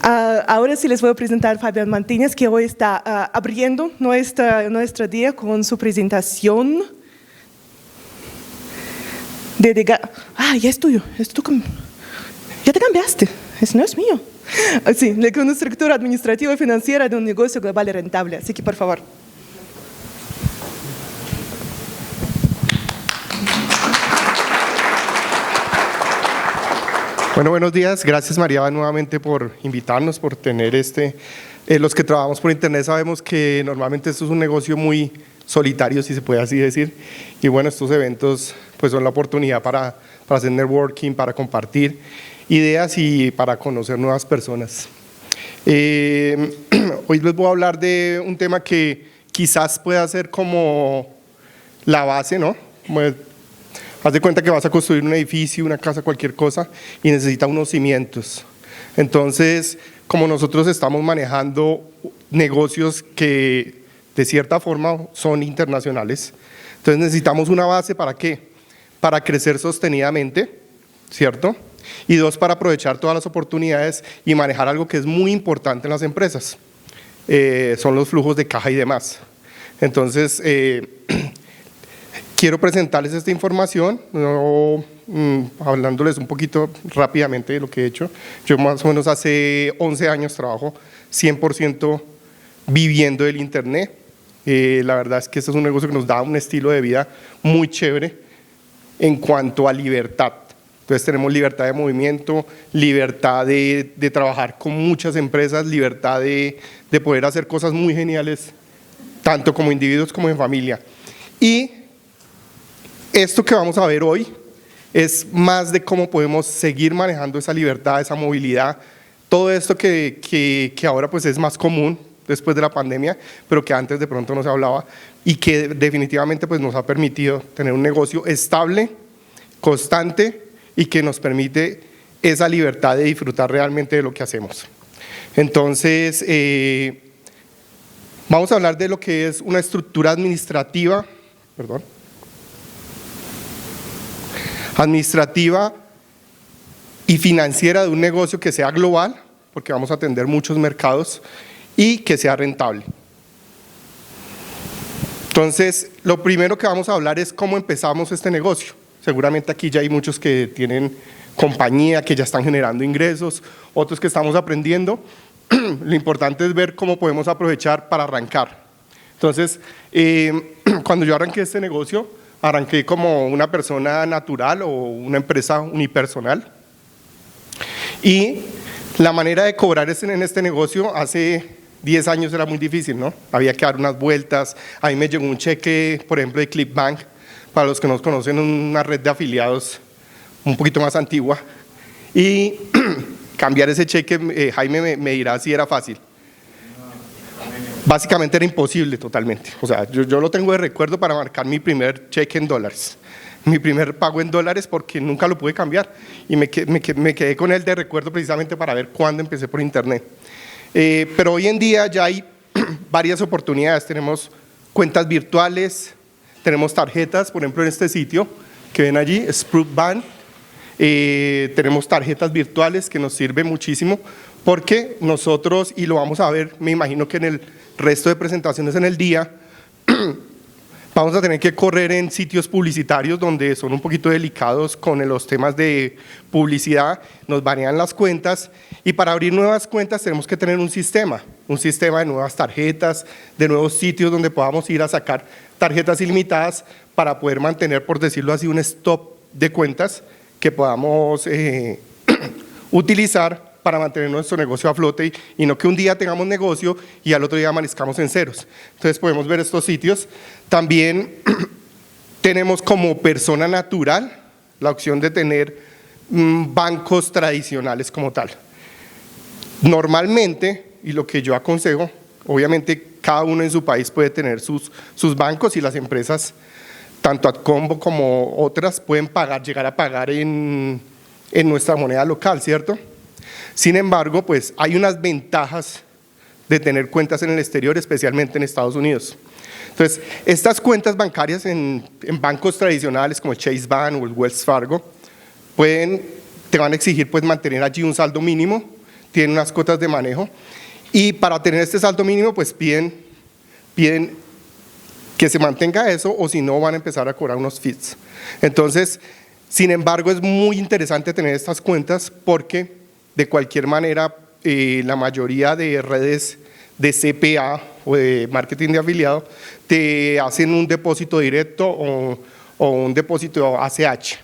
Ahora sí les voy a presentar a Fabián Martínez, que hoy está abriendo nuestro día con su presentación ya es tuyo, ya te cambiaste, eso no es mío. Sí, con una estructura administrativa y financiera de un negocio global y rentable, así que por favor. Bueno, buenos días. Gracias, María, nuevamente por invitarnos, por tener los que trabajamos por internet sabemos que normalmente esto es un negocio muy solitario, si se puede así decir, y bueno, estos eventos pues son la oportunidad para hacer networking, para compartir ideas y para conocer nuevas personas. Hoy les voy a hablar de un tema que quizás pueda ser como la base, ¿no? Haz de cuenta que vas a construir un edificio, una casa, cualquier cosa, y necesita unos cimientos. Entonces, como nosotros estamos manejando negocios que de cierta forma son internacionales, entonces necesitamos una base ¿para qué? Para crecer sostenidamente, ¿cierto? Y dos, para aprovechar todas las oportunidades y manejar algo que es muy importante en las empresas, son los flujos de caja y demás. Entonces, quiero presentarles esta información, hablándoles un poquito rápidamente de lo que he hecho. Yo más o menos hace 11 años trabajo 100% viviendo del internet. La verdad es que este es un negocio que nos da un estilo de vida muy chévere en cuanto a libertad. Entonces tenemos libertad de movimiento, libertad de trabajar con muchas empresas, libertad de poder hacer cosas muy geniales, tanto como individuos como en familia. Y esto que vamos a ver hoy es más de cómo podemos seguir manejando esa libertad, esa movilidad, todo esto que ahora pues es más común después de la pandemia, pero que antes de pronto no se hablaba y que definitivamente pues nos ha permitido tener un negocio estable, constante y que nos permite esa libertad de disfrutar realmente de lo que hacemos. Entonces, vamos a hablar de lo que es una estructura administrativa, administrativa y financiera de un negocio que sea global, porque vamos a atender muchos mercados, y que sea rentable. Entonces, lo primero que vamos a hablar es cómo empezamos este negocio. Seguramente aquí ya hay muchos que tienen compañía, que ya están generando ingresos, otros que estamos aprendiendo. Lo importante es ver cómo podemos aprovechar para arrancar. Entonces, cuando yo arranqué este negocio, arranqué como una persona natural o una empresa unipersonal. Y la manera de cobrar en este negocio hace 10 años era muy difícil, ¿no? Había que dar unas vueltas. A mí me llegó un cheque, por ejemplo, de Clipbank, para los que nos conocen, una red de afiliados un poquito más antigua. Y cambiar ese cheque, Jaime me dirá si era fácil. Básicamente era imposible totalmente. O sea, yo lo tengo de recuerdo para marcar mi primer cheque en dólares. Mi primer pago en dólares porque nunca lo pude cambiar. Y me quedé con él de recuerdo precisamente para ver cuándo empecé por internet. Pero hoy en día ya hay varias oportunidades. Tenemos cuentas virtuales, tenemos tarjetas, por ejemplo en este sitio que ven allí, Sprutbank. Tenemos tarjetas virtuales que nos sirven muchísimo porque nosotros, y lo vamos a ver, me imagino que en el resto de presentaciones en el día, vamos a tener que correr en sitios publicitarios donde son un poquito delicados con los temas de publicidad, nos banean las cuentas y para abrir nuevas cuentas tenemos que tener un sistema de nuevas tarjetas, de nuevos sitios donde podamos ir a sacar tarjetas ilimitadas para poder mantener, por decirlo así, un stop de cuentas que podamos utilizar para mantener nuestro negocio a flote y no que un día tengamos negocio y al otro día amanezcamos en ceros. Entonces podemos ver estos sitios. También tenemos como persona natural la opción de tener bancos tradicionales como tal. Normalmente, y lo que yo aconsejo, obviamente cada uno en su país puede tener sus bancos y las empresas, tanto Adcombo como otras, pueden llegar a pagar en nuestra moneda local, ¿cierto? Sin embargo, pues hay unas ventajas de tener cuentas en el exterior, especialmente en Estados Unidos. Entonces, estas cuentas bancarias en bancos tradicionales como el Chase Bank o el Wells Fargo, te van a exigir pues mantener allí un saldo mínimo, tienen unas cuotas de manejo y para tener este saldo mínimo pues piden que se mantenga eso o si no van a empezar a cobrar unos fees. Entonces, sin embargo, es muy interesante tener estas cuentas porque de cualquier manera la mayoría de redes de CPA o de marketing de afiliado te hacen un depósito directo o un depósito ACH.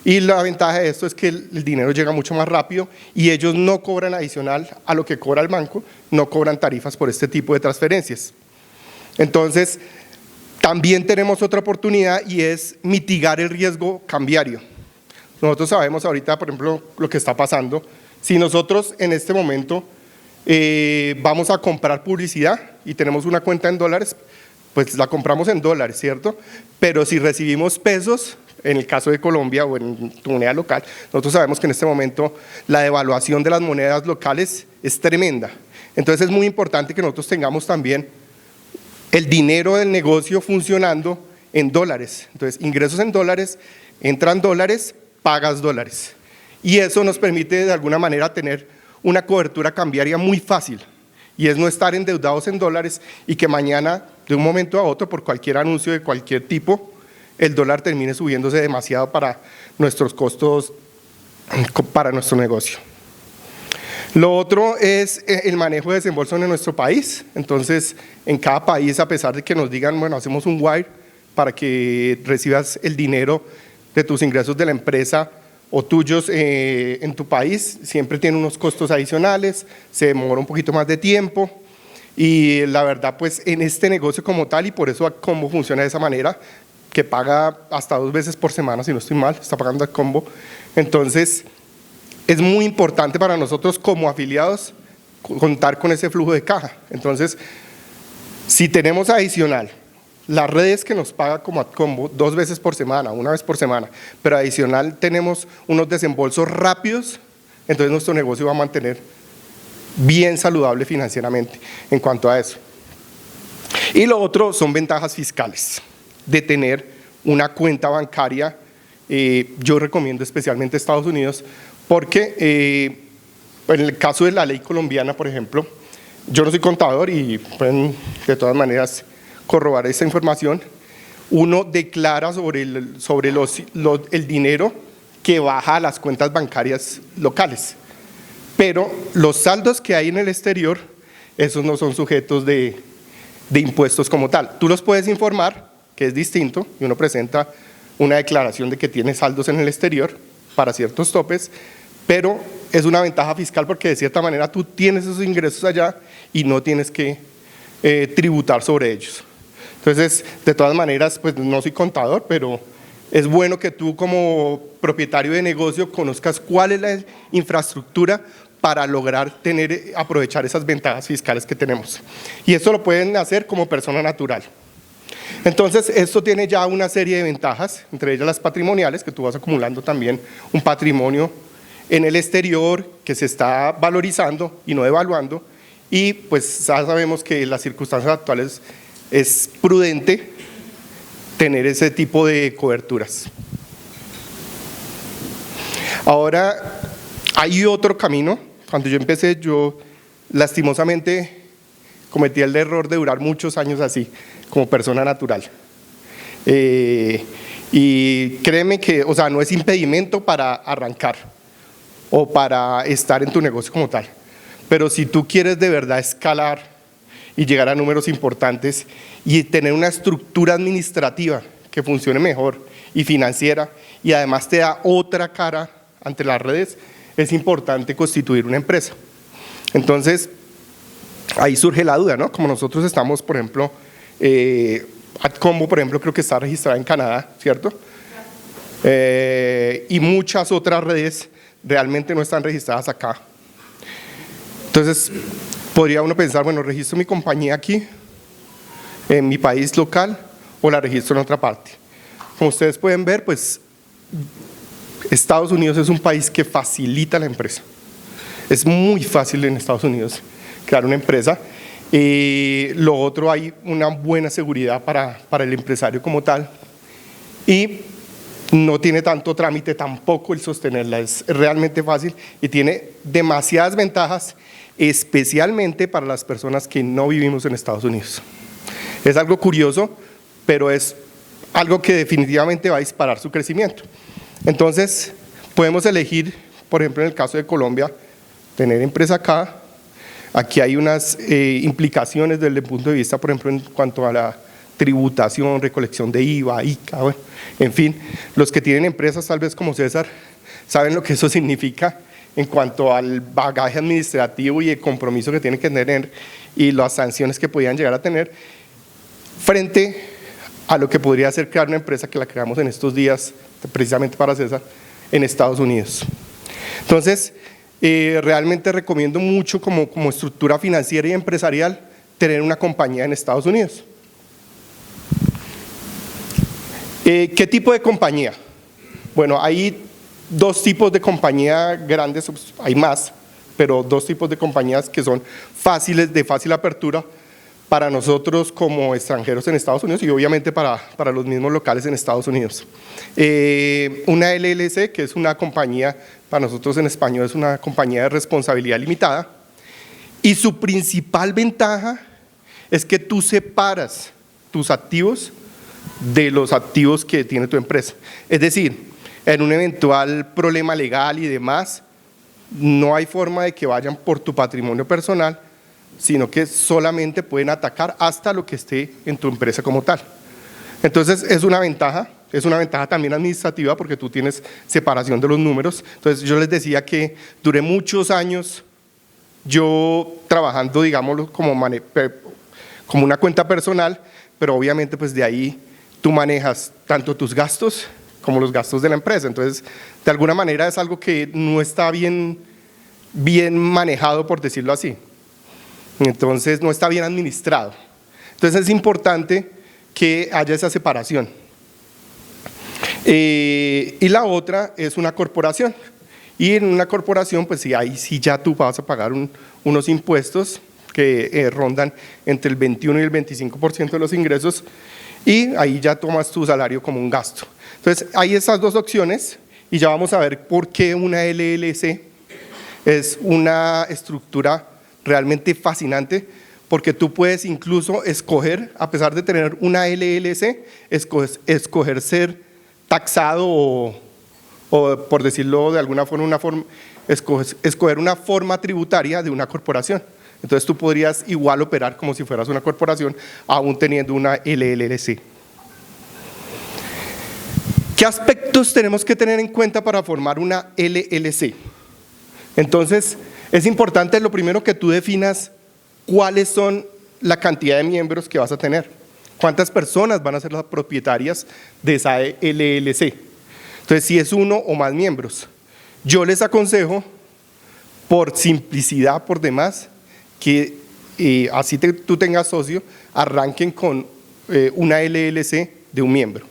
Y la ventaja de esto es que el dinero llega mucho más rápido y ellos no cobran adicional a lo que cobra el banco, no cobran tarifas por este tipo de transferencias. Entonces, también tenemos otra oportunidad y es mitigar el riesgo cambiario. Nosotros sabemos ahorita, por ejemplo, lo que está pasando. Si nosotros en este momento vamos a comprar publicidad y tenemos una cuenta en dólares, pues la compramos en dólares, ¿cierto? Pero si recibimos pesos, en el caso de Colombia o en tu moneda local, nosotros sabemos que en este momento la devaluación de las monedas locales es tremenda. Entonces es muy importante que nosotros tengamos también el dinero del negocio funcionando en dólares. Entonces ingresos en dólares, entran dólares, pagas dólares. Y eso nos permite de alguna manera tener una cobertura cambiaria muy fácil y es no estar endeudados en dólares y que mañana de un momento a otro por cualquier anuncio de cualquier tipo el dólar termine subiéndose demasiado para nuestros costos, para nuestro negocio. Lo otro es el manejo de desembolso en nuestro país. Entonces, en cada país, a pesar de que nos digan, bueno, hacemos un wire para que recibas el dinero de tus ingresos de la empresa o tuyos en tu país, siempre tiene unos costos adicionales, se demora un poquito más de tiempo y la verdad, pues en este negocio como tal, y por eso Combo funciona de esa manera, que paga hasta 2 veces por semana, si no estoy mal, está pagando a Combo. Entonces, es muy importante para nosotros como afiliados contar con ese flujo de caja. Entonces, si tenemos adicional las redes que nos paga como Combo 2 veces por semana, 1 vez por semana, pero adicional tenemos unos desembolsos rápidos, entonces nuestro negocio va a mantener bien saludable financieramente en cuanto a eso. Y lo otro son ventajas fiscales de tener una cuenta bancaria. Yo recomiendo especialmente Estados Unidos porque en el caso de la ley colombiana, por ejemplo, yo no soy contador y pueden de todas maneras corroborar esa información. Uno declara sobre el dinero que baja a las cuentas bancarias locales, pero los saldos que hay en el exterior, esos no son sujetos de impuestos como tal. Tú los puedes informar, que es distinto, y uno presenta una declaración de que tiene saldos en el exterior para ciertos topes, pero es una ventaja fiscal porque de cierta manera tú tienes esos ingresos allá y no tienes que tributar sobre ellos. Entonces, de todas maneras, pues no soy contador, pero es bueno que tú como propietario de negocio conozcas cuál es la infraestructura para lograr aprovechar esas ventajas fiscales que tenemos. Y esto lo pueden hacer como persona natural. Entonces, esto tiene ya una serie de ventajas, entre ellas las patrimoniales, que tú vas acumulando también un patrimonio en el exterior que se está valorizando y no devaluando, y pues ya sabemos que en las circunstancias actuales es prudente tener ese tipo de coberturas. Ahora, hay otro camino. Cuando yo empecé, yo lastimosamente cometí el error de durar muchos años así, como persona natural. Y créeme que, o sea, no es impedimento para arrancar o para estar en tu negocio como tal. Pero si tú quieres de verdad escalar y llegar a números importantes y tener una estructura administrativa que funcione mejor y financiera y además te da otra cara ante las redes, es importante constituir una empresa. Entonces, ahí surge la duda, ¿no? Como nosotros estamos, por ejemplo, AdCombo, por ejemplo, creo que está registrada en Canadá, ¿cierto? Y muchas otras redes realmente no están registradas acá. Entonces, podría uno pensar, bueno, registro mi compañía aquí, en mi país local, o la registro en otra parte. Como ustedes pueden ver, pues, Estados Unidos es un país que facilita la empresa. Es muy fácil en Estados Unidos crear una empresa. Lo otro, hay una buena seguridad para el empresario como tal. Y no tiene tanto trámite tampoco el sostenerla, es realmente fácil y tiene demasiadas ventajas, especialmente para las personas que no vivimos en Estados Unidos. Es algo curioso, pero es algo que definitivamente va a disparar su crecimiento. Entonces, podemos elegir, por ejemplo, en el caso de Colombia, tener empresa acá. Aquí hay unas implicaciones desde el punto de vista, por ejemplo, en cuanto a la tributación, recolección de IVA, ICA, bueno, en fin, los que tienen empresas tal vez como César saben lo que eso significa en cuanto al bagaje administrativo y el compromiso que tienen que tener y las sanciones que podían llegar a tener frente a lo que podría ser crear una empresa que la creamos en estos días, precisamente para César, en Estados Unidos. Entonces, realmente recomiendo mucho como estructura financiera y empresarial tener una compañía en Estados Unidos. ¿Qué tipo de compañía? Bueno, hay dos tipos de compañía grandes, hay más, pero dos tipos de compañías que son fáciles, de fácil apertura para nosotros como extranjeros en Estados Unidos y obviamente para los mismos locales en Estados Unidos. Una LLC, que es una compañía, para nosotros en español es una compañía de responsabilidad limitada, y su principal ventaja es que tú separas tus activos de los activos que tiene tu empresa. Es decir, en un eventual problema legal y demás, no hay forma de que vayan por tu patrimonio personal, sino que solamente pueden atacar hasta lo que esté en tu empresa como tal. Entonces es una ventaja también administrativa porque tú tienes separación de los números. Entonces yo les decía que duré muchos años yo trabajando, digámoslo, como una cuenta personal, pero obviamente pues de ahí tú manejas tanto tus gastos como los gastos de la empresa. Entonces, de alguna manera es algo que no está bien manejado, por decirlo así. Entonces, no está bien administrado. Entonces, es importante que haya esa separación. Y la otra es una corporación. Y en una corporación, pues sí, ahí sí ya tú vas a pagar unos impuestos que rondan entre el 21 y el 25% de los ingresos, y ahí ya tomas tu salario como un gasto. Entonces, hay esas dos opciones y ya vamos a ver por qué una LLC es una estructura realmente fascinante, porque tú puedes incluso escoger, a pesar de tener una LLC, escoger ser taxado o por decirlo de alguna forma, escoger una forma tributaria de una corporación. Entonces tú podrías igual operar como si fueras una corporación, aún teniendo una LLC. ¿Qué aspectos tenemos que tener en cuenta para formar una LLC? Entonces, es importante lo primero que tú definas cuáles son la cantidad de miembros que vas a tener, cuántas personas van a ser las propietarias de esa LLC. Entonces, si es uno o más miembros, yo les aconsejo, por simplicidad, por demás, que así tú tengas socio, arranquen con una LLC de un miembro.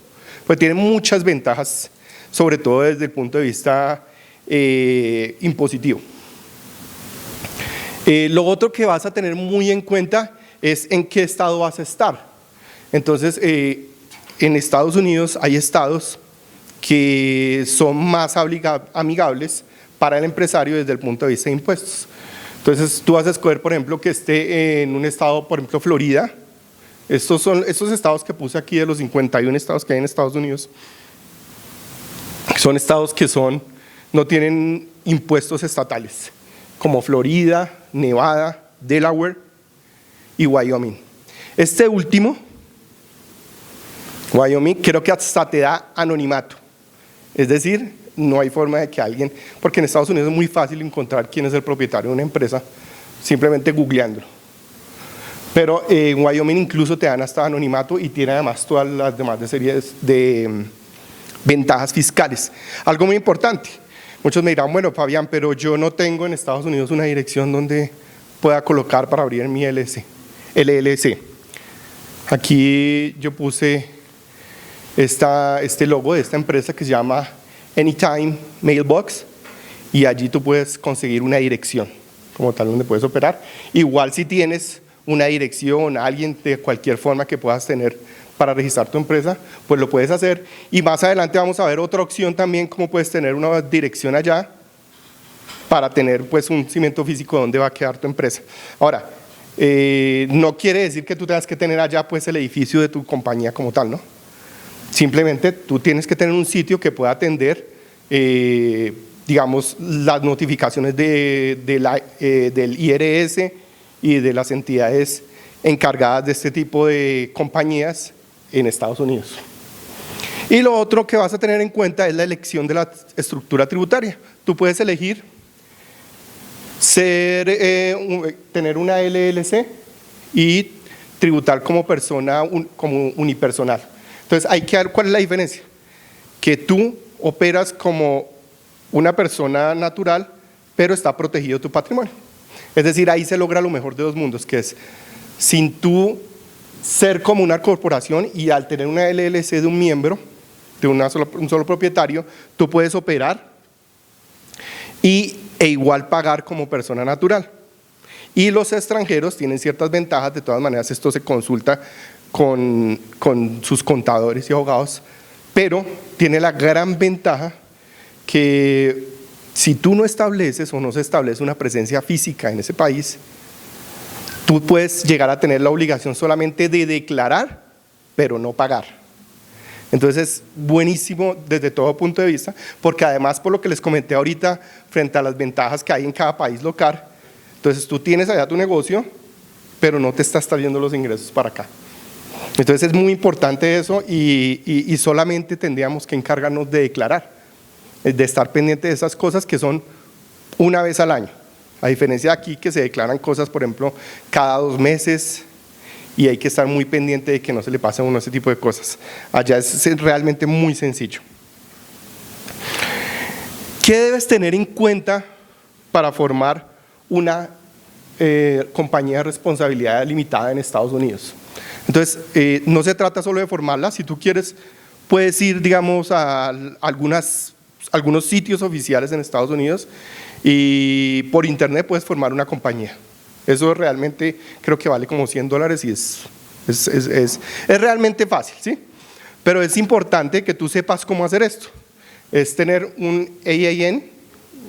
Pues tiene muchas ventajas, sobre todo desde el punto de vista impositivo. Lo otro que vas a tener muy en cuenta es en qué estado vas a estar. Entonces, en Estados Unidos hay estados que son más amigables para el empresario desde el punto de vista de impuestos. Entonces, tú vas a escoger, por ejemplo, que esté en un estado, por ejemplo, Florida. Estos son estos estados que puse aquí de los 51 estados que hay en Estados Unidos. Son estados que no tienen impuestos estatales, como Florida, Nevada, Delaware y Wyoming. Este último, Wyoming, creo que hasta te da anonimato. Es decir, no hay forma de que alguien, porque en Estados Unidos es muy fácil encontrar quién es el propietario de una empresa, simplemente googleándolo. Pero en Wyoming incluso te dan hasta anonimato y tiene además todas las demás series de ventajas fiscales. Algo muy importante, muchos me dirán, bueno Fabián, pero yo no tengo en Estados Unidos una dirección donde pueda colocar para abrir mi LLC. Aquí yo puse este logo de esta empresa que se llama Anytime Mailbox, y allí tú puedes conseguir una dirección como tal donde puedes operar. Igual si tienes una dirección, alguien de cualquier forma que puedas tener para registrar tu empresa, pues lo puedes hacer. Y más adelante vamos a ver otra opción también, cómo puedes tener una dirección allá para tener pues un cimiento físico donde va a quedar tu empresa. Ahora, no quiere decir que tú tengas que tener allá pues el edificio de tu compañía como tal, ¿no? Simplemente tú tienes que tener un sitio que pueda atender, digamos, las notificaciones del IRS y de las entidades encargadas de este tipo de compañías en Estados Unidos. Y lo otro que vas a tener en cuenta es la elección de la estructura tributaria. Tú puedes elegir tener una LLC y tributar como persona, como unipersonal. Entonces hay que ver cuál es la diferencia, que tú operas como una persona natural, pero está protegido tu patrimonio. Es decir, ahí se logra lo mejor de dos mundos, que es sin tú ser como una corporación y al tener una LLC de un miembro, de un solo propietario, tú puedes operar e igual pagar como persona natural. Y los extranjeros tienen ciertas ventajas, de todas maneras esto se consulta con sus contadores y abogados, pero tiene la gran ventaja que si tú no estableces o no se establece una presencia física en ese país, tú puedes llegar a tener la obligación solamente de declarar, pero no pagar. Entonces es buenísimo desde todo punto de vista, porque además por lo que les comenté ahorita, frente a las ventajas que hay en cada país local, entonces tú tienes allá tu negocio, pero no te estás trayendo los ingresos para acá. Entonces es muy importante eso y solamente tendríamos que encargarnos de declarar, de estar pendiente de esas cosas que son una vez al año. A diferencia de aquí que se declaran cosas, por ejemplo, cada 2 meses y hay que estar muy pendiente de que no se le pase a uno ese tipo de cosas. Allá es realmente muy sencillo. ¿Qué debes tener en cuenta para formar una compañía de responsabilidad limitada en Estados Unidos? Entonces, no se trata solo de formarla. Si tú quieres, puedes ir, digamos, a algunos sitios oficiales en Estados Unidos y por internet puedes formar una compañía. Eso realmente creo que vale como $100 y es realmente fácil, ¿sí? Pero es importante que tú sepas cómo hacer esto. Es tener un EIN,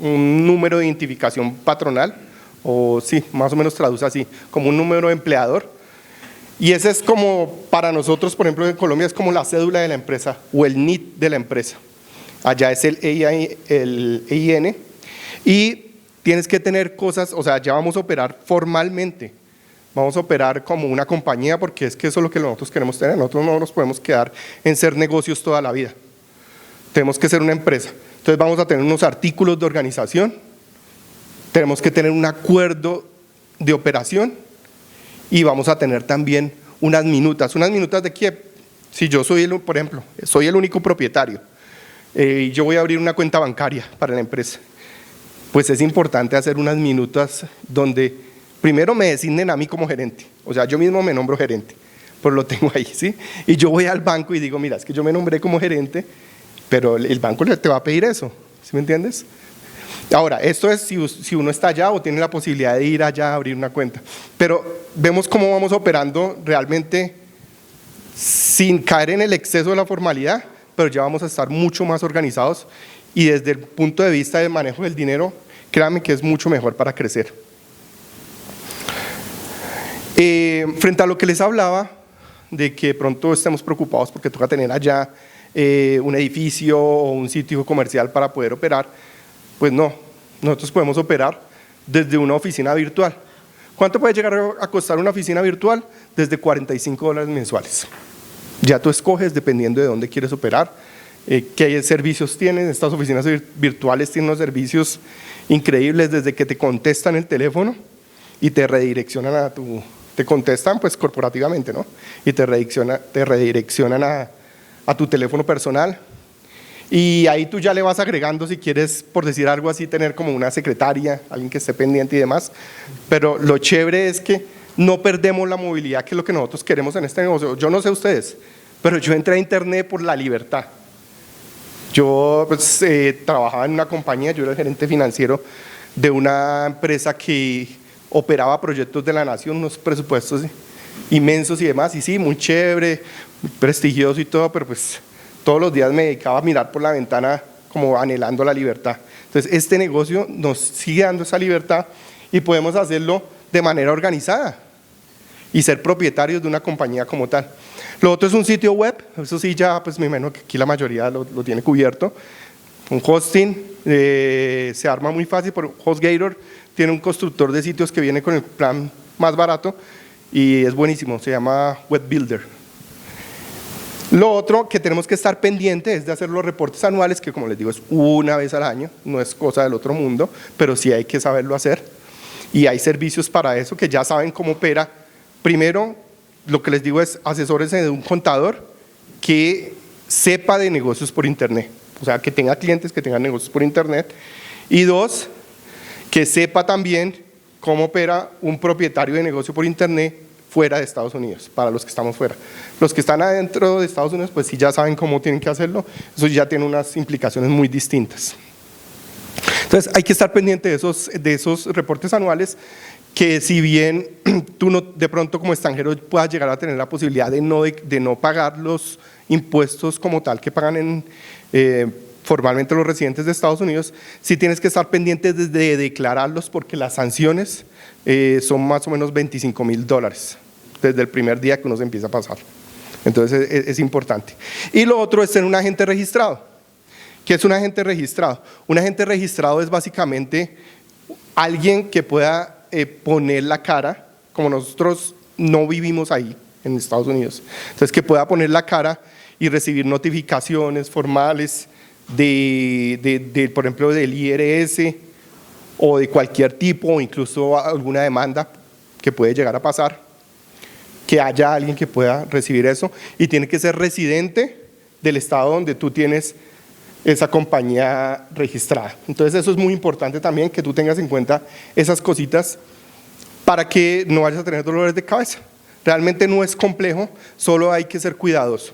un número de identificación patronal, o sí, más o menos traduce así, como un número de empleador. Y ese es como, para nosotros, por ejemplo, en Colombia es como la cédula de la empresa o el NIT de la empresa. Allá es el EIN. Y tienes que tener cosas, o sea, ya vamos a operar formalmente, vamos a operar como una compañía porque es que eso es lo que nosotros queremos tener. Nosotros no nos podemos quedar en ser negocios toda la vida, tenemos que ser una empresa. Entonces vamos a tener unos artículos de organización, tenemos que tener un acuerdo de operación y vamos a tener también unas minutas de que si yo soy, por ejemplo, soy el único propietario y yo voy a abrir una cuenta bancaria para la empresa, pues es importante hacer unas minutas donde primero me designen a mí como gerente, o sea, yo mismo me nombro gerente, pero lo tengo ahí, ¿sí? Y yo voy al banco y digo, mira, es que yo me nombré como gerente, pero el banco te va a pedir eso, ¿sí me entiendes? Ahora, esto es si uno está allá o tiene la posibilidad de ir allá a abrir una cuenta, pero vemos cómo vamos operando realmente sin caer en el exceso de la formalidad, pero ya vamos a estar mucho más organizados y desde el punto de vista del manejo del dinero, créanme que es mucho mejor para crecer. Frente a lo que les hablaba, de que pronto estemos preocupados porque toca tener allá un edificio o un sitio comercial para poder operar, pues no, nosotros podemos operar desde una oficina virtual. ¿Cuánto puede llegar a costar una oficina virtual? Desde $45 mensuales. Ya tú escoges dependiendo de dónde quieres operar, qué servicios tienen. Estas oficinas virtuales tienen unos servicios increíbles desde que te contestan el teléfono y te redireccionan te contestan pues corporativamente, ¿no? Y te redireccionan a tu teléfono personal. Y ahí tú ya le vas agregando, si quieres, por decir algo así, tener como una secretaria, alguien que esté pendiente y demás. Pero lo chévere es que no perdemos la movilidad, que es lo que nosotros queremos en este negocio. Yo no sé ustedes, pero yo entré a internet por la libertad. Yo pues, trabajaba en una compañía, yo era el gerente financiero de una empresa que operaba proyectos de la nación, unos presupuestos inmensos y demás, y sí, muy chévere, muy prestigioso y todo, pero pues todos los días me dedicaba a mirar por la ventana como anhelando la libertad. Entonces este negocio nos sigue dando esa libertad y podemos hacerlo de manera organizada y ser propietarios de una compañía como tal. Lo otro es un sitio web, eso sí ya pues me imagino que aquí la mayoría lo tiene cubierto. Un hosting se arma muy fácil, por HostGator tiene un constructor de sitios que viene con el plan más barato y es buenísimo, se llama Web Builder. Lo otro que tenemos que estar pendiente es de hacer los reportes anuales, que como les digo es una vez al año, no es cosa del otro mundo, pero sí hay que saberlo hacer y hay servicios para eso que ya saben cómo opera. Primero, lo que les digo es asesórense de un contador que sepa de negocios por internet, o sea, que tenga clientes que tengan negocios por internet, y dos, que sepa también cómo opera un propietario de negocio por internet fuera de Estados Unidos, para los que estamos fuera. Los que están adentro de Estados Unidos, pues sí ya saben cómo tienen que hacerlo, eso ya tiene unas implicaciones muy distintas. Entonces hay que estar pendiente de esos reportes anuales, que si bien tú no, de pronto como extranjero puedas llegar a tener la posibilidad de no pagar los impuestos como tal que pagan formalmente los residentes de Estados Unidos, sí tienes que estar pendiente de declararlos, porque las sanciones son más o menos $25,000 desde el primer día que uno se empieza a pasar. Entonces es importante. Y lo otro es ser un agente registrado. ¿Qué es un agente registrado? Un agente registrado es básicamente alguien que pueda poner la cara, como nosotros no vivimos ahí en Estados Unidos, entonces que pueda poner la cara y recibir notificaciones formales por ejemplo, del IRS o de cualquier tipo, o incluso alguna demanda que puede llegar a pasar, que haya alguien que pueda recibir eso, y tiene que ser residente del estado donde tú tienes esa compañía registrada. Entonces eso es muy importante también, que tú tengas en cuenta esas cositas para que no vayas a tener dolores de cabeza. Realmente no es complejo, solo hay que ser cuidadoso,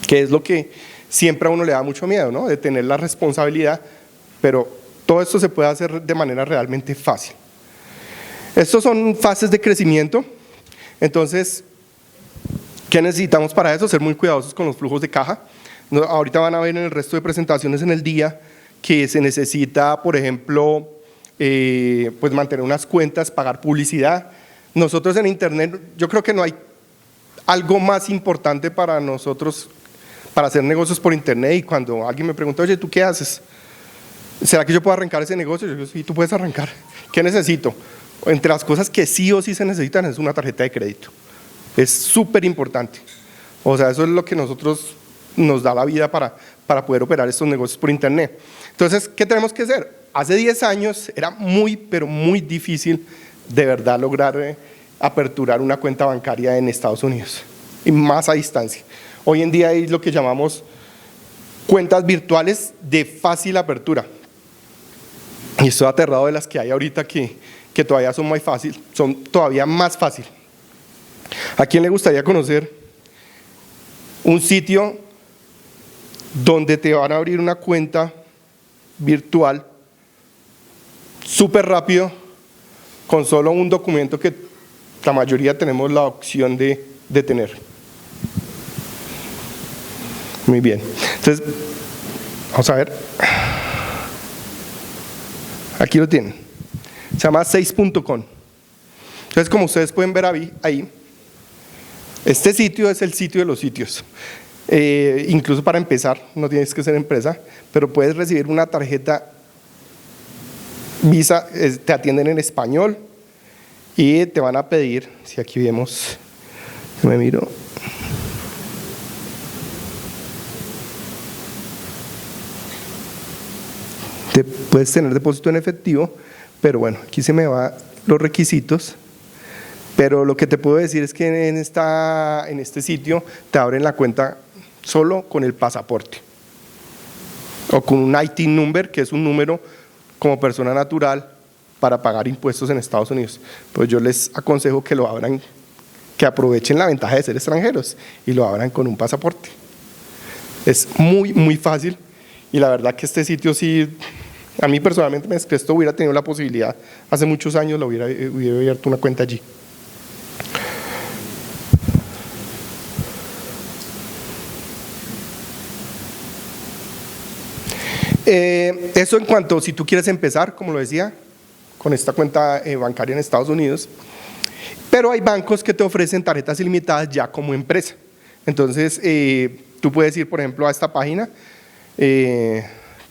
que es lo que siempre a uno le da mucho miedo, ¿no? De tener la responsabilidad, pero todo esto se puede hacer de manera realmente fácil. Estos son fases de crecimiento. Entonces, ¿qué necesitamos para eso? Ser muy cuidadosos con los flujos de caja. Ahorita van a ver en el resto de presentaciones en el día que se necesita, por ejemplo, pues mantener unas cuentas, pagar publicidad. Nosotros en internet, yo creo que no hay algo más importante para nosotros para hacer negocios por internet. Y cuando alguien me pregunta, oye, ¿tú qué haces? ¿Será que yo puedo arrancar ese negocio? Yo digo, sí, tú puedes arrancar. ¿Qué necesito? Entre las cosas que sí o sí se necesitan es una tarjeta de crédito. Es súper importante. O sea, eso es lo que nos da la vida para poder operar estos negocios por internet. Entonces, ¿qué tenemos que hacer? Hace 10 años era muy, pero muy difícil de verdad lograr aperturar una cuenta bancaria en Estados Unidos, y más a distancia. Hoy en día hay lo que llamamos cuentas virtuales de fácil apertura. Y estoy aterrado de las que hay ahorita que todavía son muy fácil, son todavía más fácil. ¿A quién le gustaría conocer un sitio donde te van a abrir una cuenta virtual súper rápido, con solo un documento que la mayoría tenemos la opción de tener? Muy bien. Entonces, vamos a ver. Aquí lo tienen. Se llama 6.com. Entonces, como ustedes pueden ver ahí, este sitio es el sitio de los sitios. Incluso para empezar, no tienes que ser empresa, pero puedes recibir una tarjeta Visa, te atienden en español y te van a pedir, si aquí vemos, me miro, puedes tener depósito en efectivo, pero bueno, aquí se me van los requisitos. Pero lo que te puedo decir es que en este sitio te abren la cuenta solo con el pasaporte o con un IT number, que es un número como persona natural para pagar impuestos en Estados Unidos. Pues yo les aconsejo que lo abran, que aprovechen la ventaja de ser extranjeros y lo abran con un pasaporte. Es muy, muy fácil, y la verdad que este sitio sí, a mí personalmente me esto hubiera tenido la posibilidad, hace muchos años hubiera abierto una cuenta allí. Eso en cuanto, si tú quieres empezar, como lo decía, con esta cuenta bancaria en Estados Unidos, pero hay bancos que te ofrecen tarjetas ilimitadas ya como empresa. Entonces, tú puedes ir, por ejemplo, a esta página que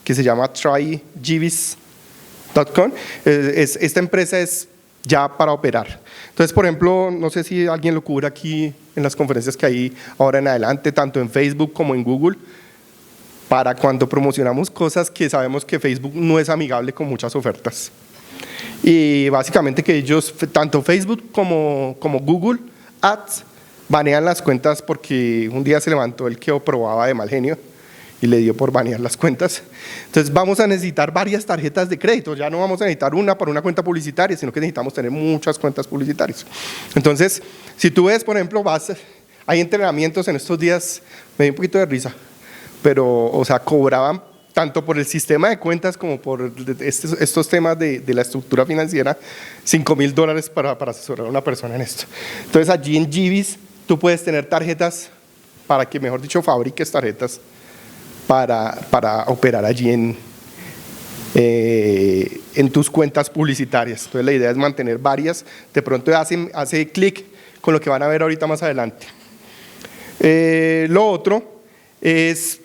se llama trygivis.com. Esta empresa es ya para operar. Entonces, por ejemplo, no sé si alguien lo cubre aquí en las conferencias que hay ahora en adelante, tanto en Facebook como en Google, para cuando promocionamos cosas que sabemos que Facebook no es amigable con muchas ofertas. Y básicamente que ellos, tanto Facebook como Google Ads, banean las cuentas porque un día se levantó el que probaba de mal genio y le dio por banear las cuentas. Entonces vamos a necesitar varias tarjetas de crédito, ya no vamos a necesitar una para una cuenta publicitaria, sino que necesitamos tener muchas cuentas publicitarias. Entonces, si tú ves, por ejemplo, hay entrenamientos en estos días, me dio un poquito de risa, pero, o sea, cobraban tanto por el sistema de cuentas como por estos temas de la estructura financiera, $5,000 para asesorar a una persona en esto. Entonces, allí en Givis, tú puedes tener tarjetas para que, mejor dicho, fabriques tarjetas para operar allí en tus cuentas publicitarias. Entonces, la idea es mantener varias. De pronto hace clic con lo que van a ver ahorita más adelante. Lo otro es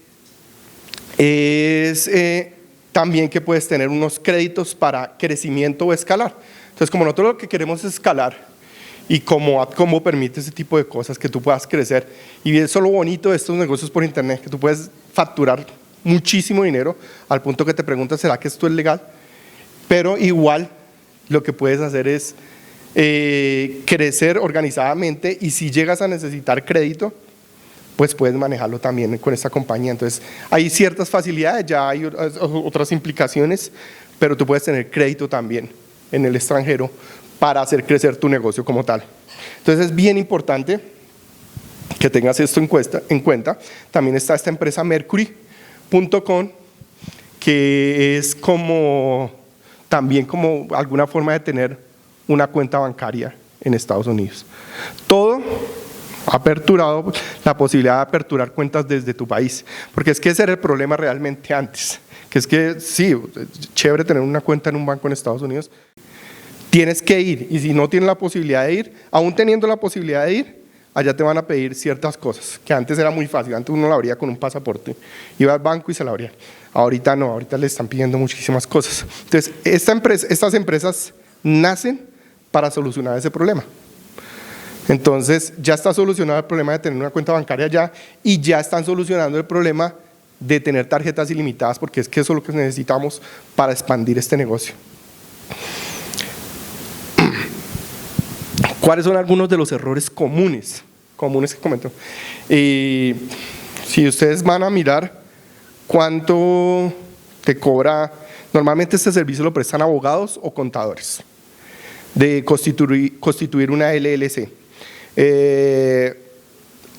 también que puedes tener unos créditos para crecimiento o escalar. Entonces, como nosotros lo que queremos es escalar, y cómo permite ese tipo de cosas, que tú puedas crecer, y eso es lo bonito de estos negocios por internet, que tú puedes facturar muchísimo dinero, al punto que te preguntas, ¿será que esto es legal? Pero igual, lo que puedes hacer es crecer organizadamente, y si llegas a necesitar crédito, pues puedes manejarlo también con esta compañía. Entonces, hay ciertas facilidades, ya hay otras implicaciones, pero tú puedes tener crédito también en el extranjero para hacer crecer tu negocio como tal. Entonces, es bien importante que tengas esto en cuenta. También está esta empresa Mercury.com, que es también como alguna forma de tener una cuenta bancaria en Estados Unidos. Todo ha aperturado la posibilidad de aperturar cuentas desde tu país, porque es que ese era el problema realmente antes, que es que sí, chévere tener una cuenta en un banco en Estados Unidos, tienes que ir, y si no tienes la posibilidad de ir, aún teniendo la posibilidad de ir, allá te van a pedir ciertas cosas, que antes era muy fácil, antes uno la abría con un pasaporte, iba al banco y se la abría. Ahorita no, ahorita le están pidiendo muchísimas cosas. Entonces, estas empresas nacen para solucionar ese problema. Entonces, ya está solucionado el problema de tener una cuenta bancaria allá, y ya están solucionando el problema de tener tarjetas ilimitadas, porque es que eso es lo que necesitamos para expandir este negocio. ¿Cuáles son algunos de los errores comunes que cometo? Si ustedes van a mirar cuánto te cobra, normalmente este servicio lo prestan abogados o contadores, de constituir una LLC.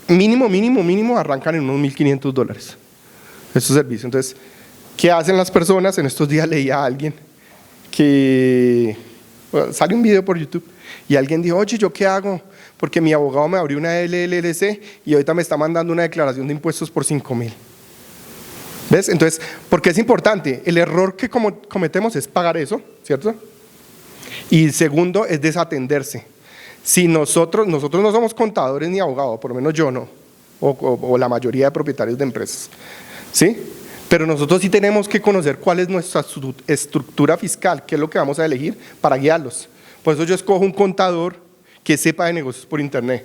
Mínimo arrancan en unos $1,500 estos servicios. Entonces, ¿qué hacen las personas? En estos días leía a alguien que sale un video por YouTube y alguien dijo, oye, ¿yo qué hago? Porque mi abogado me abrió una LLC y ahorita me está mandando una declaración de impuestos por $5,000. ¿Ves? Entonces, porque es importante, el error que cometemos es pagar eso, ¿cierto? Y segundo, es desatenderse. Si nosotros no somos contadores ni abogados, por lo menos yo no, o la mayoría de propietarios de empresas, ¿sí? Pero nosotros sí tenemos que conocer cuál es nuestra estructura fiscal, qué es lo que vamos a elegir para guiarlos. Por eso yo escojo un contador que sepa de negocios por internet.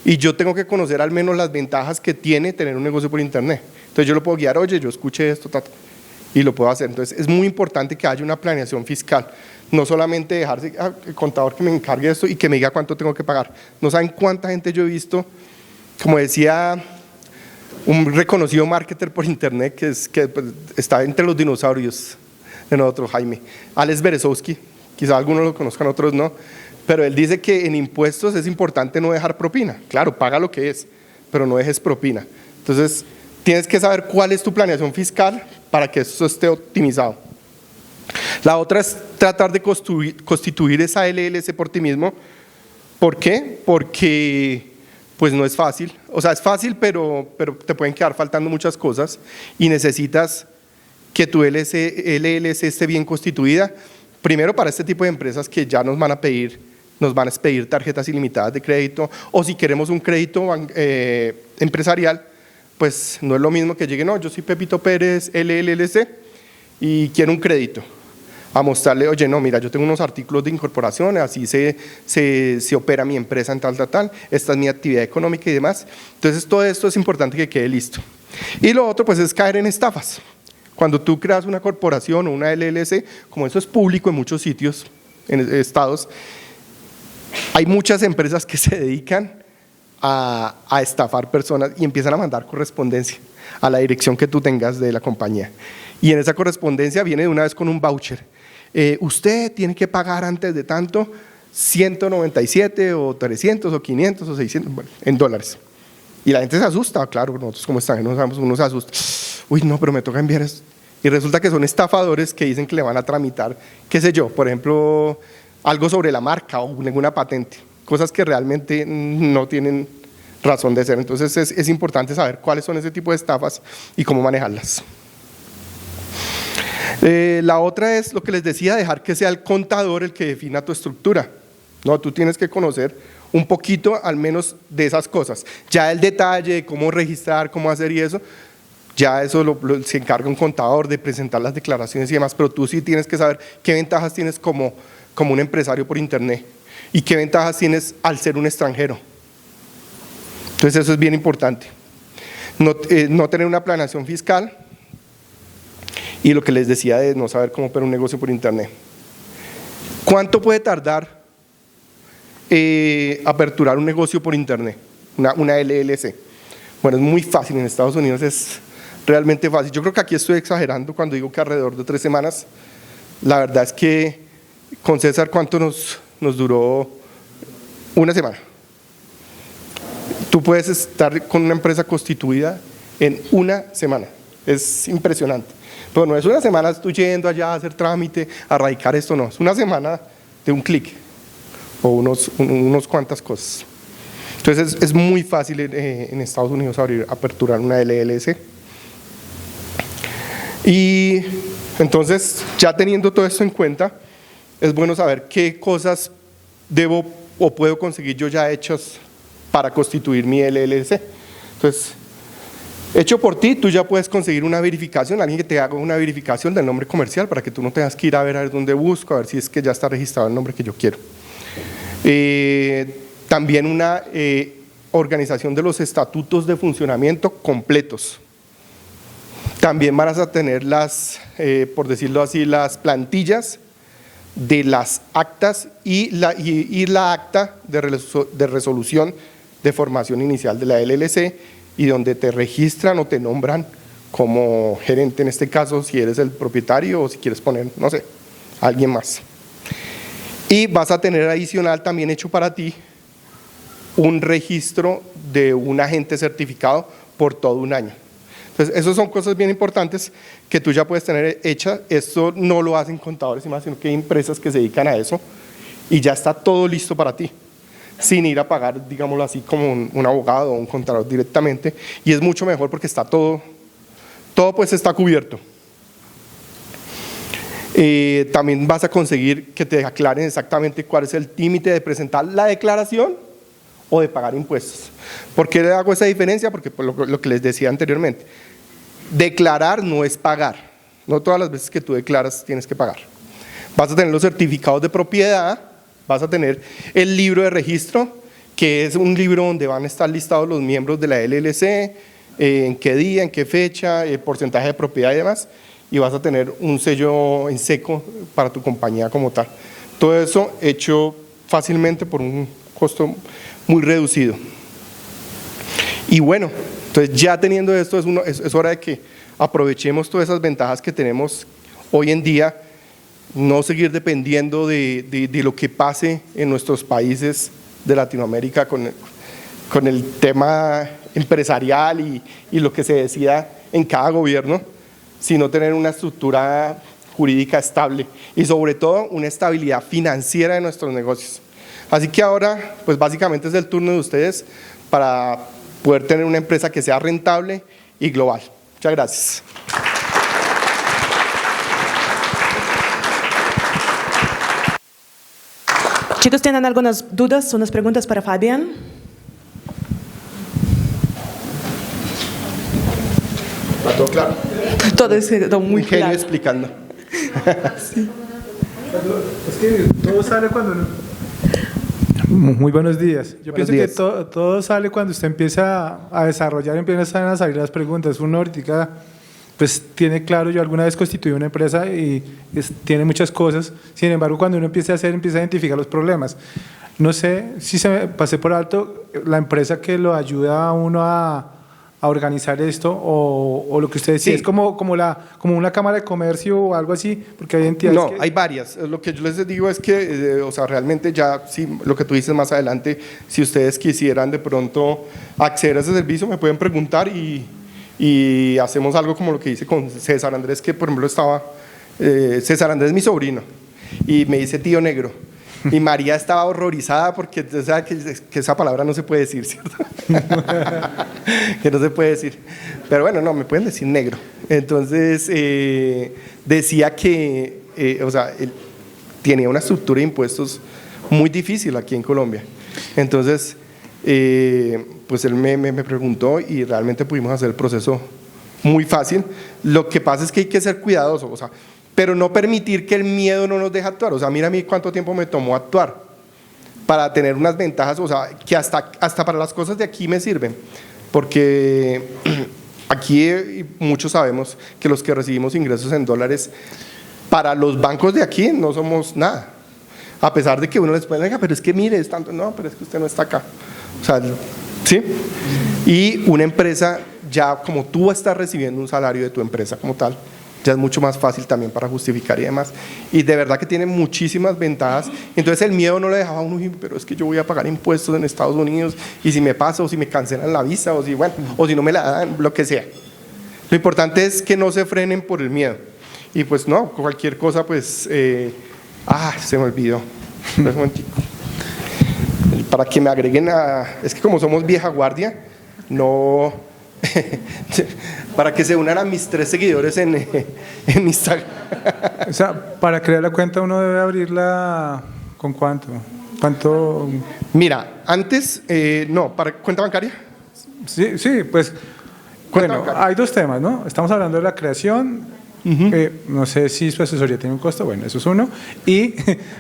Y yo tengo que conocer al menos las ventajas que tiene tener un negocio por internet. Entonces yo lo puedo guiar, oye, yo escuché esto, y lo puedo hacer. Entonces es muy importante que haya una planeación fiscal. No solamente dejarse el contador que me encargue de esto y que me diga cuánto tengo que pagar. No saben cuánta gente yo he visto, como decía un reconocido marketer por internet que está entre los dinosaurios de nosotros, Jaime, Alex Berezowski, quizá algunos lo conozcan, otros no, pero él dice que en impuestos es importante no dejar propina. Claro, paga lo que es, pero no dejes propina. Entonces, tienes que saber cuál es tu planeación fiscal para que eso esté optimizado. La otra es tratar de constituir esa LLC por ti mismo. ¿Por qué? Porque pues no es fácil, o sea, es fácil, pero te pueden quedar faltando muchas cosas y necesitas que tu LLC esté bien constituida. Primero, para este tipo de empresas que ya nos van a expedir tarjetas ilimitadas de crédito, o si queremos un crédito empresarial, pues no es lo mismo que llegue, no, yo soy Pepito Pérez, LLC, y quiero un crédito. A mostrarle, oye, no, mira, yo tengo unos artículos de incorporación, así se opera mi empresa en tal, esta es mi actividad económica y demás. Entonces, todo esto es importante que quede listo. Y lo otro, pues, es caer en estafas. Cuando tú creas una corporación o una LLC, como eso es público en muchos sitios, en estados, hay muchas empresas que se dedican a estafar personas y empiezan a mandar correspondencia a la dirección que tú tengas de la compañía. Y en esa correspondencia viene de una vez con un voucher. Usted tiene que pagar antes de tanto 197 o 300 o 500 o 600 bueno, en dólares. Y la gente se asusta, claro, nosotros como extranjeros sabemos, uno se asusta. Uy, no, pero me toca enviar eso. Y resulta que son estafadores que dicen que le van a tramitar, qué sé yo, por ejemplo, algo sobre la marca o ninguna patente, cosas que realmente no tienen razón de ser. Entonces es importante saber cuáles son ese tipo de estafas y cómo manejarlas. La otra es lo que les decía, dejar que sea el contador el que defina tu estructura. No, tú tienes que conocer un poquito al menos de esas cosas. Ya el detalle de cómo registrar, cómo hacer y eso, ya eso se encarga un contador de presentar las declaraciones y demás, pero tú sí tienes que saber qué ventajas tienes como un empresario por internet y qué ventajas tienes al ser un extranjero. Entonces eso es bien importante. No tener una planeación fiscal. Y lo que les decía de no saber cómo operar un negocio por internet. ¿Cuánto puede tardar aperturar un negocio por internet? Una LLC. Bueno, es muy fácil, en Estados Unidos es realmente fácil. Yo creo que aquí estoy exagerando cuando digo que alrededor de 3 semanas. La verdad es que con César, ¿cuánto nos duró? 1 semana. Tú puedes estar con una empresa constituida en 1 semana. Es impresionante. Pero no es 1 semana tú yendo allá a hacer trámite, a radicar esto, no. Es 1 semana de un clic o unos cuantas cosas. Entonces es muy fácil en Estados Unidos aperturar una LLC. Y entonces, ya teniendo todo esto en cuenta, es bueno saber qué cosas debo o puedo conseguir yo ya hechas para constituir mi LLC. Entonces, hecho por ti, tú ya puedes conseguir una verificación, alguien que te haga una verificación del nombre comercial para que tú no tengas que ir a ver dónde busco, a ver si es que ya está registrado el nombre que yo quiero. También una organización de los estatutos de funcionamiento completos. También vas a tener por decirlo así, las plantillas de las actas y la acta de resolución de formación inicial de la LLC, y donde te registran o te nombran como gerente, en este caso, si eres el propietario o si quieres poner, no sé, alguien más. Y vas a tener adicional también hecho para ti un registro de un agente certificado por todo 1 año. Entonces, esas son cosas bien importantes que tú ya puedes tener hechas. Esto no lo hacen contadores y más, sino que hay empresas que se dedican a eso y ya está todo listo para ti, sin ir a pagar, digámoslo así, como un abogado o un contador directamente, y es mucho mejor porque está todo pues está cubierto. También vas a conseguir que te aclaren exactamente cuál es el límite de presentar la declaración o de pagar impuestos. ¿Por qué le hago esa diferencia? Porque por lo que les decía anteriormente, declarar no es pagar, no todas las veces que tú declaras tienes que pagar. Vas a tener los certificados de propiedad, vas a tener el libro de registro, que es un libro donde van a estar listados los miembros de la LLC, en qué día, en qué fecha, el porcentaje de propiedad y demás, y vas a tener un sello en seco para tu compañía como tal. Todo eso hecho fácilmente por un costo muy reducido. Y bueno, entonces ya teniendo esto, es hora de que aprovechemos todas esas ventajas que tenemos hoy en día, no seguir dependiendo de lo que pase en nuestros países de Latinoamérica con el tema empresarial y lo que se decida en cada gobierno, sino tener una estructura jurídica estable y sobre todo una estabilidad financiera de nuestros negocios. Así que ahora, pues básicamente es el turno de ustedes para poder tener una empresa que sea rentable y global. Muchas gracias. Chicos, ¿tienen algunas dudas, unas preguntas para Fabián? ¿Está todo claro? Todo es muy Un genio claro. explicando. Sí. Es que todo sale cuando uno... Muy buenos días. Yo Buenos pienso días. que todo sale cuando usted empieza a desarrollar, empiezan a salir las preguntas. Uno ahorita pues tiene claro, yo alguna vez constituí una empresa y tiene muchas cosas, sin embargo cuando uno empieza a identificar los problemas. No sé si se me pasé por alto la empresa que lo ayuda a uno a organizar esto o lo que usted decía, Sí. es como una cámara de comercio o algo así, porque hay entidades No, que... hay varias. Lo que yo les digo es que, o sea, realmente ya, sí, lo que tú dices más adelante, si ustedes quisieran de pronto acceder a ese servicio, me pueden preguntar y hacemos algo como lo que hice con César Andrés, que por ejemplo César Andrés es mi sobrino, y me dice tío negro. Y María estaba horrorizada porque o sea, que esa palabra no se puede decir, ¿cierto? Que no se puede decir. Pero bueno, no, me pueden decir negro. Entonces, decía que, o sea, él tenía una estructura de impuestos muy difícil aquí en Colombia. Entonces, pues él me preguntó y realmente pudimos hacer el proceso muy fácil. Lo que pasa es que hay que ser cuidadoso, o sea, pero no permitir que el miedo no nos deje actuar. O sea, mira a mí cuánto tiempo me tomó actuar para tener unas ventajas, o sea, que hasta para las cosas de aquí me sirven, porque aquí muchos sabemos que los que recibimos ingresos en dólares, para los bancos de aquí no somos nada, a pesar de que uno les puede decir, pero es que mire, es tanto, no, pero es que usted no está acá, o sea, ¿sí? Y una empresa, ya como tú estás recibiendo un salario de tu empresa como tal, ya es mucho más fácil también para justificar y demás, y de verdad que tiene muchísimas ventajas. Entonces el miedo no le dejaba a uno, pero es que yo voy a pagar impuestos en Estados Unidos y si me pasa o si me cancelan la visa o si, bueno, o si no me la dan, lo que sea. Lo importante es que no se frenen por el miedo y pues no, cualquier cosa pues, se me olvidó, un momentico. Para que me agreguen es que como somos vieja guardia, no... para que se unan a mis 3 seguidores en Instagram. O sea, para crear la cuenta uno debe abrirla ¿con cuánto? ¿Cuánto? Mira, antes, no, para cuenta bancaria. Sí, pues, Cuenta bueno, bancaria. hay 2 temas, ¿no? Estamos hablando de la creación, no sé si su asesoría tiene un costo, bueno, eso es uno. Y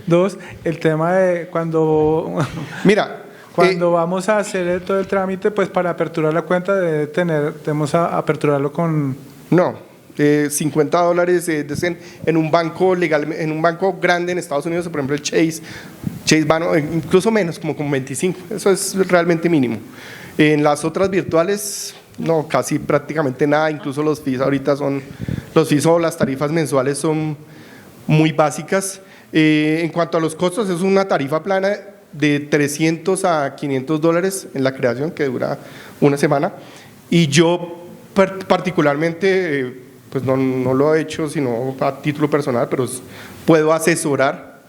2, el tema de cuando Mira, vamos a hacer todo el trámite, pues para aperturar la cuenta debemos aperturarlo con... no, $50 en un banco legal, en un banco grande en Estados Unidos, por ejemplo el Chase incluso menos, como con 25, eso es realmente mínimo. En las otras virtuales, no, casi prácticamente nada, incluso los fees ahorita los fees o las tarifas mensuales son muy básicas. En cuanto a los costos, es una tarifa plana de $300 a $500 en la creación, que dura una semana, y yo particularmente pues no lo he hecho sino a título personal, pero puedo asesorar,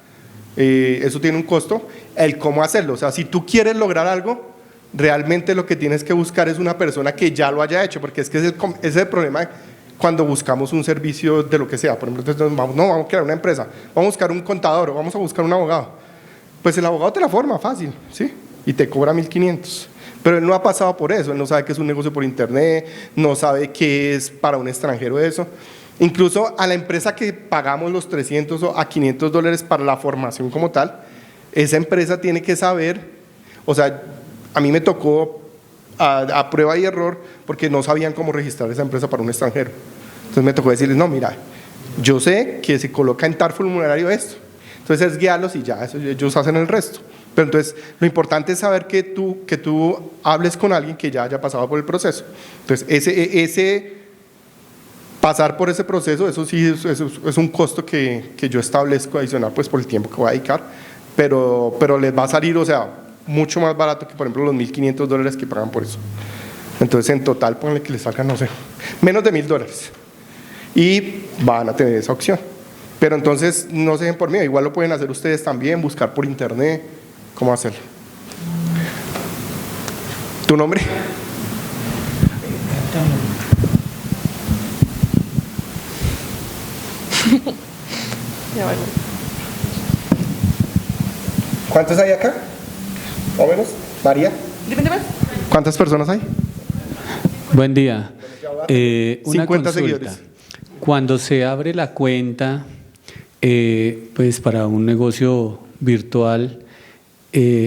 eso tiene un costo, el cómo hacerlo. O sea, si tú quieres lograr algo, realmente lo que tienes que buscar es una persona que ya lo haya hecho, porque es que ese es el problema cuando buscamos un servicio de lo que sea. Por ejemplo, entonces vamos a crear una empresa, vamos a buscar un contador o vamos a buscar un abogado. Pues el abogado te la forma fácil, ¿sí? Y te cobra 1.500. Pero él no ha pasado por eso, él no sabe que es un negocio por internet, no sabe qué es para un extranjero eso. Incluso a la empresa que pagamos los $300 a $500 para la formación como tal, esa empresa tiene que saber, o sea, a mí me tocó a prueba y error porque no sabían cómo registrar esa empresa para un extranjero. Entonces me tocó decirles, no, mira, yo sé que se coloca en tal formulario esto. Entonces es guiarlos y ya, eso, ellos hacen el resto. Pero entonces lo importante es saber que tú hables con alguien que ya haya pasado por el proceso. Entonces ese pasar por ese proceso, eso sí es un costo que yo establezco adicional pues por el tiempo que voy a dedicar, pero les va a salir, o sea, mucho más barato que por ejemplo los $1.500 que pagan por eso. Entonces en total ponle que les salga, no sé, menos de $1.000 y van a tener esa opción. Pero entonces no se dejen por mí, igual lo pueden hacer ustedes también, buscar por internet cómo hacerlo. ¿Tu nombre? ¿Cuántos hay acá? ¿O menos? María. Dime. ¿Cuántas personas hay? Buen día. Una 50 consulta. seguidores. Cuando se abre la cuenta, pues para un negocio virtual,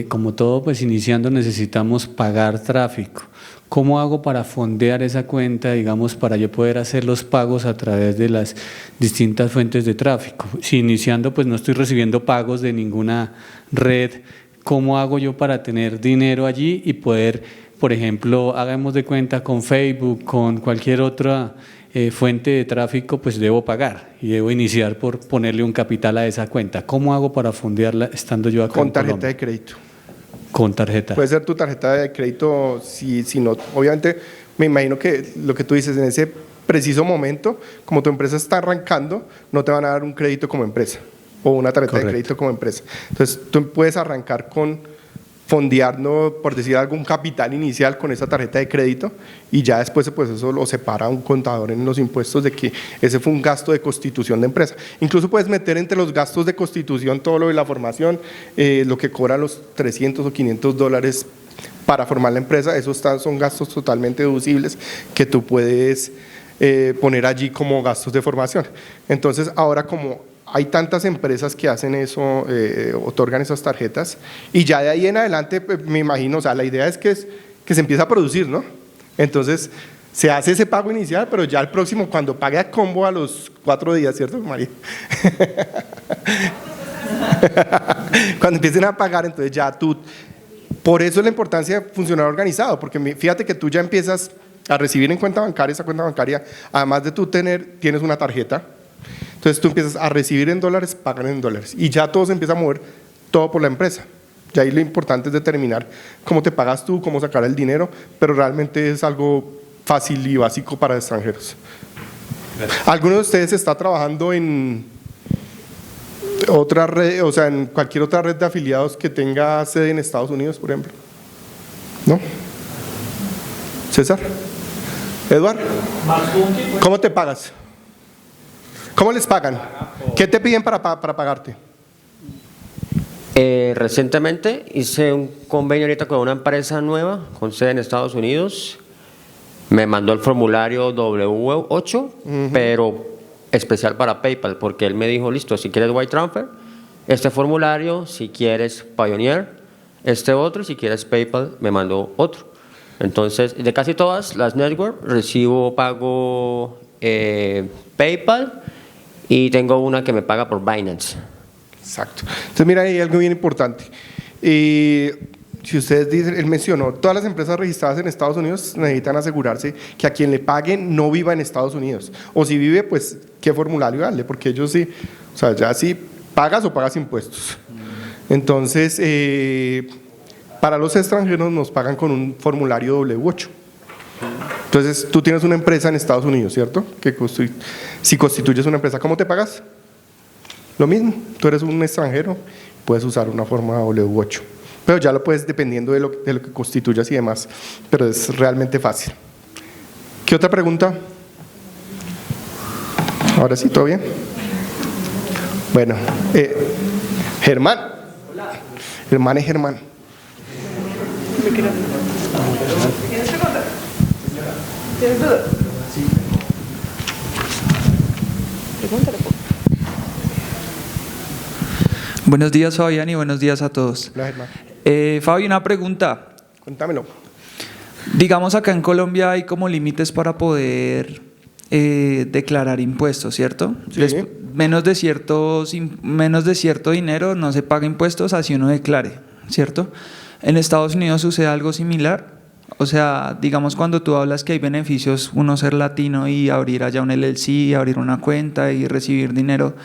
como todo, pues iniciando necesitamos pagar tráfico. ¿Cómo hago para fondear esa cuenta, digamos, para yo poder hacer los pagos a través de las distintas fuentes de tráfico? Si iniciando, pues no estoy recibiendo pagos de ninguna red, ¿cómo hago yo para tener dinero allí y poder, por ejemplo, hagamos de cuenta con Facebook, con cualquier otra fuente de tráfico, pues debo pagar y debo iniciar por ponerle un capital a esa cuenta? ¿Cómo hago para fondearla estando yo acá Con en tarjeta Colombia? de crédito. Con tarjeta. Puede ser tu tarjeta de crédito, si no, obviamente me imagino que lo que tú dices en ese preciso momento, como tu empresa está arrancando, no te van a dar un crédito como empresa o una tarjeta Correcto. de crédito como empresa. Entonces tú puedes arrancar con fondeando, por decir algún capital inicial con esa tarjeta de crédito y ya después pues eso lo separa un contador en los impuestos de que ese fue un gasto de constitución de empresa. Incluso puedes meter entre los gastos de constitución todo lo de la formación, lo que cobran los $300 o $500 para formar la empresa, esos son gastos totalmente deducibles que tú puedes poner allí como gastos de formación. Entonces ahora como hay tantas empresas que hacen eso, otorgan esas tarjetas y ya de ahí en adelante pues, me imagino, o sea, la idea es que se empiece a producir, ¿no? Entonces se hace ese pago inicial, pero ya el próximo, cuando pague a combo a los 4 días, ¿cierto, María? Cuando empiecen a pagar, entonces ya tú, por eso es la importancia de funcionar organizado, porque fíjate que tú ya empiezas a recibir en cuenta bancaria, esa cuenta bancaria, además de tú tienes una tarjeta. Entonces tú empiezas a recibir en dólares, pagan en dólares y ya todo se empieza a mover todo por la empresa. Y ahí lo importante es determinar cómo te pagas tú, cómo sacar el dinero, pero realmente es algo fácil y básico para extranjeros. Gracias. ¿Alguno de ustedes está trabajando en otra red, o sea, en cualquier otra red de afiliados que tenga sede en Estados Unidos, por ejemplo? ¿No? ¿César? ¿Eduardo? ¿Cómo te pagas? ¿Cómo les pagan? ¿Qué te piden para pagarte? Recientemente hice un convenio ahorita con una empresa nueva con sede en Estados Unidos. Me mandó el formulario W8, pero especial para PayPal, porque él me dijo, listo, si quieres Wire Transfer, este formulario, si quieres Pioneer, este otro, si quieres PayPal, me mandó otro. Entonces, de casi todas las networks recibo pago PayPal y tengo una que me paga por Binance. Exacto. Entonces, mira, hay algo bien importante. Si ustedes dicen, él mencionó, todas las empresas registradas en Estados Unidos necesitan asegurarse que a quien le paguen no viva en Estados Unidos. O si vive, pues, ¿qué formulario darle? Porque ellos sí, o sea, ya sí pagas o pagas impuestos. Entonces, para los extranjeros nos pagan con un formulario W8. Entonces, tú tienes una empresa en Estados Unidos, ¿cierto? Si constituyes una empresa, ¿cómo te pagas? Lo mismo, tú eres un extranjero, puedes usar una forma W8. Pero ya lo puedes dependiendo de lo que constituyas y demás, pero es realmente fácil. ¿Qué otra pregunta? Ahora sí, ¿todo bien? Bueno, Germán. Germán es Germán. ¿Tienes pregunta? ¿Tienes duda? Sí. Pregúntale. Buenos días, Fabián, y buenos días a todos. Hola, Germán. Fabi, una pregunta. Cuéntamelo. Digamos, acá en Colombia hay como límites para poder declarar impuestos, ¿cierto? Sí. Menos de cierto dinero no se paga impuestos así uno declare, ¿cierto? En Estados Unidos sucede algo similar. O sea, digamos, cuando tú hablas que hay beneficios, uno ser latino y abrir allá un LLC, abrir una cuenta y recibir dinero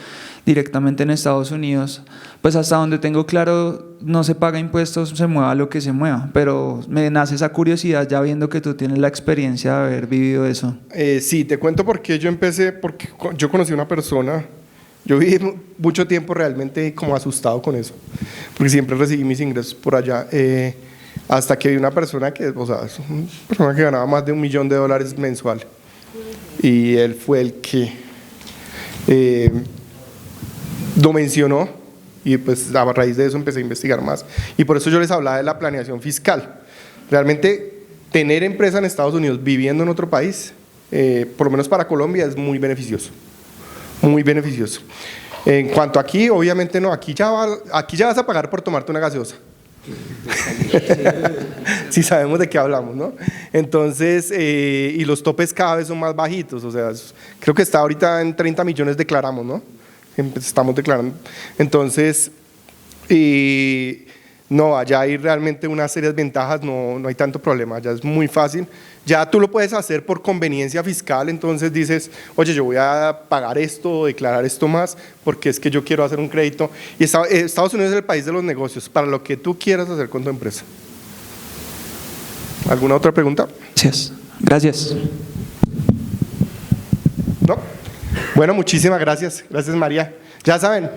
directamente en Estados Unidos, pues hasta donde tengo claro no se paga impuestos, se mueva lo que se mueva, pero me nace esa curiosidad ya viendo que tú tienes la experiencia de haber vivido eso. Sí, te cuento por qué yo empecé, porque yo conocí a una persona, yo viví mucho tiempo realmente como asustado con eso, porque siempre recibí mis ingresos por allá, hasta que vi una persona que, o sea, es una persona que ganaba más de $1 millón mensual, y él fue el que lo mencionó Y pues a raíz de eso empecé a investigar más. Y por eso yo les hablaba de la planeación fiscal. Realmente tener empresa en Estados Unidos viviendo en otro país, por lo menos para Colombia, es muy beneficioso. Muy beneficioso. En cuanto a aquí, obviamente no, aquí ya vas a pagar por tomarte una gaseosa. Si sabemos de qué hablamos, ¿no? Entonces, y los topes cada vez son más bajitos, o sea, creo que está ahorita en 30 millones declaramos, ¿no? Estamos declarando. Entonces, no, allá hay realmente unas serias ventajas, no hay tanto problema, allá es muy fácil. Ya tú lo puedes hacer por conveniencia fiscal, entonces dices, oye, yo voy a pagar esto, declarar esto más, porque es que yo quiero hacer un crédito. Y Estados Unidos es el país de los negocios, para lo que tú quieras hacer con tu empresa. ¿Alguna otra pregunta? Gracias. Gracias. ¿No? Bueno, muchísimas gracias. Gracias, María. Ya saben.